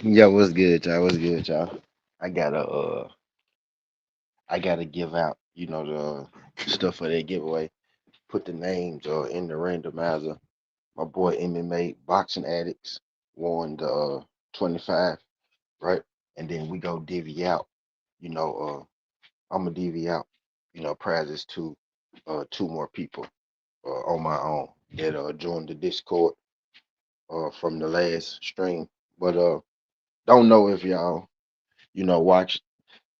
Yeah, what's good, y'all? What's good, y'all? I gotta I gotta give out, the stuff for that giveaway. Put the names in the randomizer. My boy MMA Boxing Addicts won the 25, right? And then we go divvy out. You know, I'm gonna divvy out, prizes to two more people on my own that joined the Discord from the last stream. But don't know if y'all, watch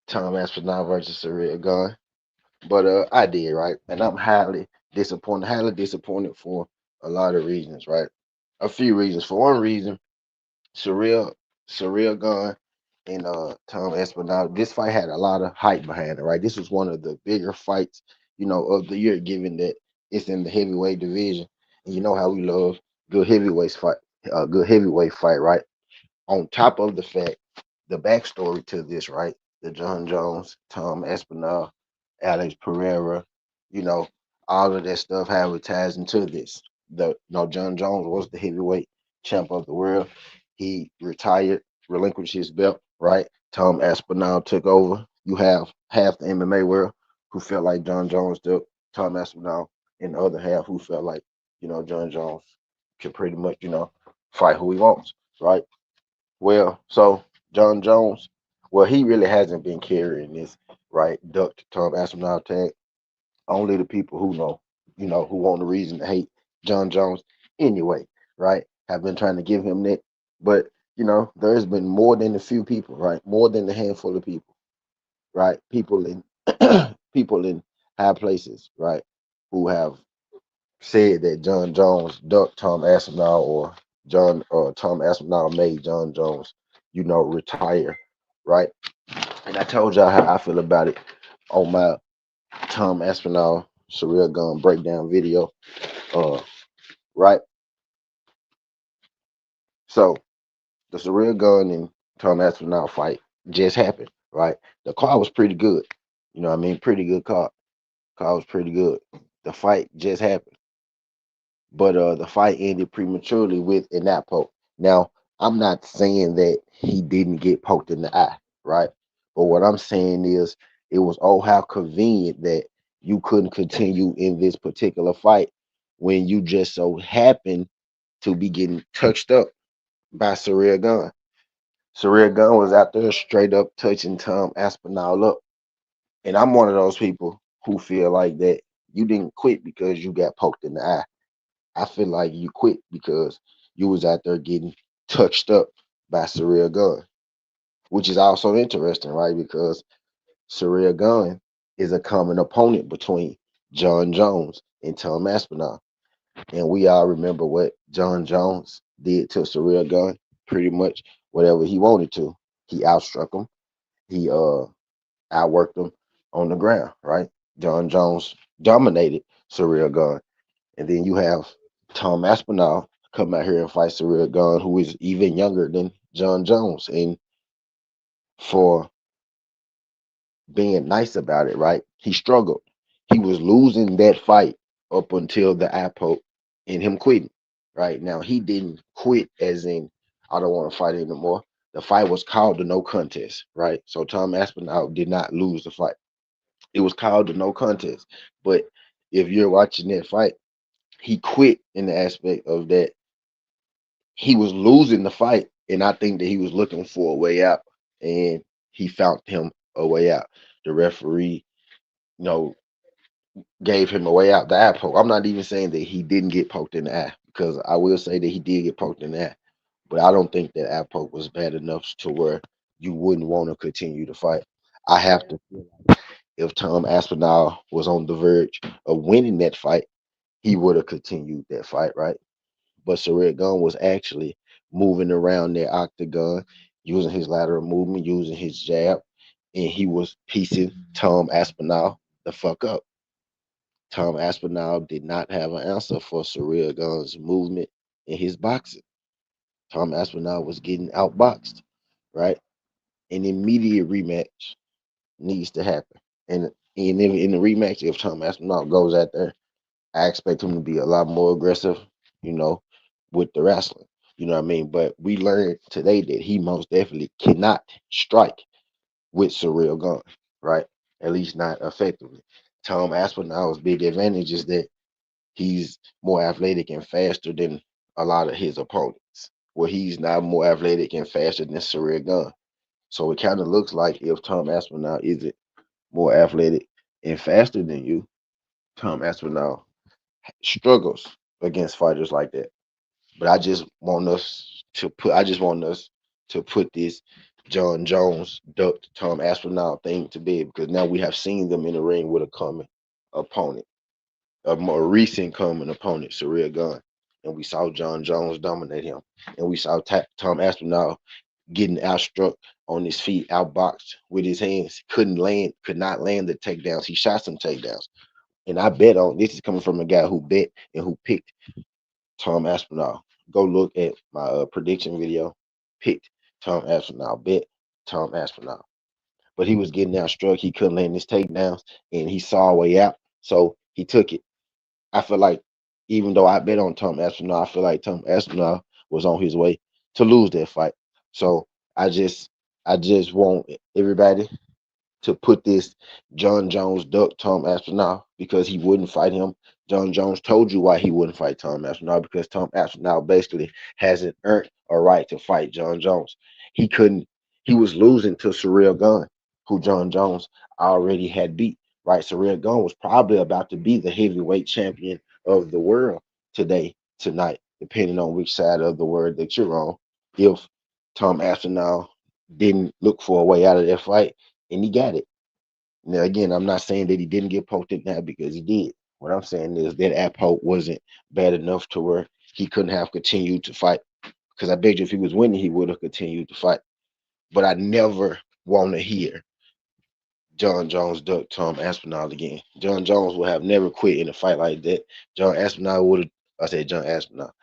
Tom Aspinall versus Surreal Gun. But I did, right? And I'm highly disappointed for a lot of reasons, right? A few reasons. For one reason, Surreal, Surreal Gun and Tom Aspinall, this fight had a lot of hype behind it, right? This was one of the bigger fights, of the year, given that it's in the heavyweight division. And you know how we love good heavyweight fight, right? On top of the fact, the backstory to this, right? The Jon Jones, Tom Aspinall, Alex Pereira, you know, all of that stuff, how it ties into this. Jon Jones was the heavyweight champ of the world. He retired, relinquished his belt, right? Tom Aspinall took over. You have half the MMA world who felt like Jon Jones did, Tom Aspinall, and the other half who felt like, Jon Jones can pretty much, fight who he wants, right? Well, so Jon Jones, well, he really hasn't been carrying this, right? Ducked Tom Aspinall tag. Only the people who know, who want a reason to hate Jon Jones anyway, right? Have been trying to give him that. But, there's been more than a few people, right? More than a handful of people, right? People in people in high places, right? Who have said that Jon Jones ducked Tom Aspinall or Tom Aspinall made Jon Jones, retire, right? And I told y'all how I feel about it on my Tom Aspinall Surreal Gun breakdown video. Uh, right. So the Surreal Gun and Tom Aspinall fight just happened, right? The car was pretty good. You know what I mean? Pretty good car. Car was pretty good. The fight just happened. But the fight ended prematurely with an eye poke. Now, I'm not saying that he didn't get poked in the eye, right? But what I'm saying is it was oh how convenient that you couldn't continue in this particular fight when you just so happened to be getting touched up by Surreal Gun. Surreal Gun was out there straight up touching Tom Aspinall up. And I'm one of those people who feel like that you didn't quit because you got poked in the eye. I feel like you quit because you was out there getting touched up by Surreal Gun, which is also interesting, right? Because Surreal Gun is a common opponent between Jon Jones and Tom Aspinall. And we all remember what Jon Jones did to Surreal Gun, pretty much whatever he wanted to. He outstruck him. He outworked him on the ground, right? Jon Jones dominated Surreal Gun. And then you have Tom Aspinall come out here and fight Surreal Gun, who is even younger than Jon Jones. And for being nice about it, right? He struggled. He was losing that fight up until the eye poke and him quitting. Right now, he didn't quit as in I don't want to fight anymore. The fight was called the no contest, right? So Tom Aspinall did not lose the fight. It was called the no contest. But if you're watching that fight, he quit in the aspect of that he was losing the fight, and I think that he was looking for a way out, and he found him a way out. The referee, you know, gave him a way out the eye poke. I'm not even saying that he didn't get poked in the eye because I will say that he did get poked in the eye, but I don't think that eye poke was bad enough to where you wouldn't want to continue to fight. I have to feel like if Tom Aspinall was on the verge of winning that fight, he would have continued that fight, right? But Surreal Gun was actually moving around that octagon, using his lateral movement, using his jab, and he was piecing Tom Aspinall the fuck up. Tom Aspinall did not have an answer for Surreal Gun's movement in his boxing. Tom Aspinall was getting outboxed, right? An immediate rematch needs to happen. And in the rematch, if Tom Aspinall goes out there, I expect him to be a lot more aggressive, you know, with the wrestling. You know what I mean? But we learned today that he most definitely cannot strike with Surreal Gun, right? At least not effectively. Tom Aspinall's big advantage is that he's more athletic and faster than a lot of his opponents. Well, he's not more athletic and faster than Surreal Gun. So it kind of looks like if Tom Aspinall isn't more athletic and faster than you, Tom Aspinall struggles against fighters like that. But I just want us to put this Jon Jones ducked Tom Aspinall thing to bed because now we have seen them in the ring with a common opponent, a more recent common opponent, Surreal Gun. And we saw Jon Jones dominate him. And we saw Tom Aspinall getting outstruck on his feet, outboxed with his hands, could not land the takedowns. He shot some takedowns. And I bet on this is coming from a guy who bet and who picked Tom Aspinall. Go look at my prediction video. Picked Tom Aspinall. Bet Tom Aspinall. But he was getting outstruck. He couldn't land his takedowns, and he saw a way out, so he took it. I feel like even though I bet on Tom Aspinall, I feel like Tom Aspinall was on his way to lose that fight. So I just I just want everybody to put this Jon Jones duck Tom Aspinall because he wouldn't fight him. Jon Jones told you why he wouldn't fight Tom Aspinall because Tom Aspinall basically hasn't earned a right to fight Jon Jones. He couldn't. He was losing to Surreal Gun, who Jon Jones already had beat. Right, Surreal Gun was probably about to be the heavyweight champion of the world tonight, depending on which side of the word that you're on. If Tom Aspinall didn't look for a way out of that fight, and he got it. Now, again, I'm not saying that he didn't get poked in that because he did. What I'm saying is that poke wasn't bad enough to where he couldn't have continued to fight. Because I bet you if he was winning, he would have continued to fight. But I never want to hear Jon Jones duck Tom Aspinall again. Jon Jones would have never quit in a fight like that. John Aspinall would have, I said John Aspinall.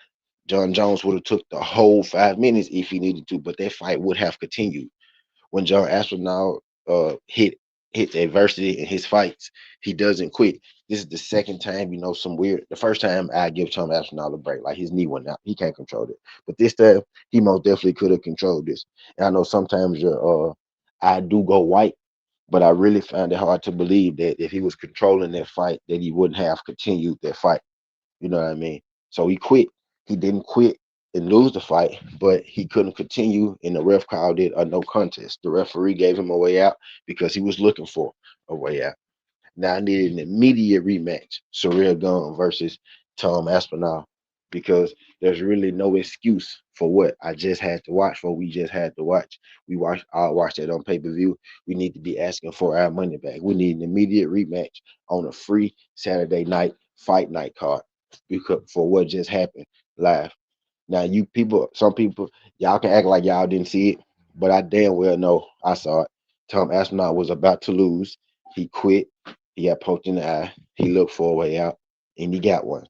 Jon Jones would have took the whole 5 minutes if he needed to, but that fight would have continued when John Aspinall hits adversity in his fights, he doesn't quit. This is the second time, some weird. The first time I give Tom Aspinall a break, like his knee went out, he can't control it. But this time, he most definitely could have controlled this. And I know sometimes your I do go white, but I really find it hard to believe that if he was controlling that fight, that he wouldn't have continued that fight. You know what I mean? So he quit. He didn't quit and lose the fight, but he couldn't continue, and the ref called it a no contest. The referee gave him a way out because he was looking for a way out. Now I needed an immediate rematch, Surreal Gun versus Tom Aspinall, because there's really no excuse for what I just had to watch, for we just had to watch. I watched that on pay-per-view. We need to be asking for our money back. We need an immediate rematch on a free Saturday night fight night card because for what just happened live. Now, you people, some people, y'all can act like y'all didn't see it, but I damn well know I saw it. Tom Aspinall was about to lose. He quit. He got poked in the eye. He looked for a way out, and he got one.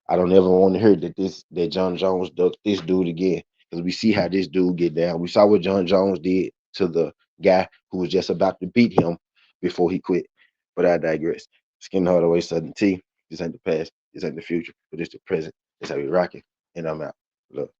I don't ever want to hear that Jon Jones ducked this dude again because we see how this dude get down. We saw what Jon Jones did to the guy who was just about to beat him before he quit. But I digress. Skin Hardaway, Southern T. This ain't the past. This ain't the future, but it's the present. It's how we rock it. And I'm out. Look.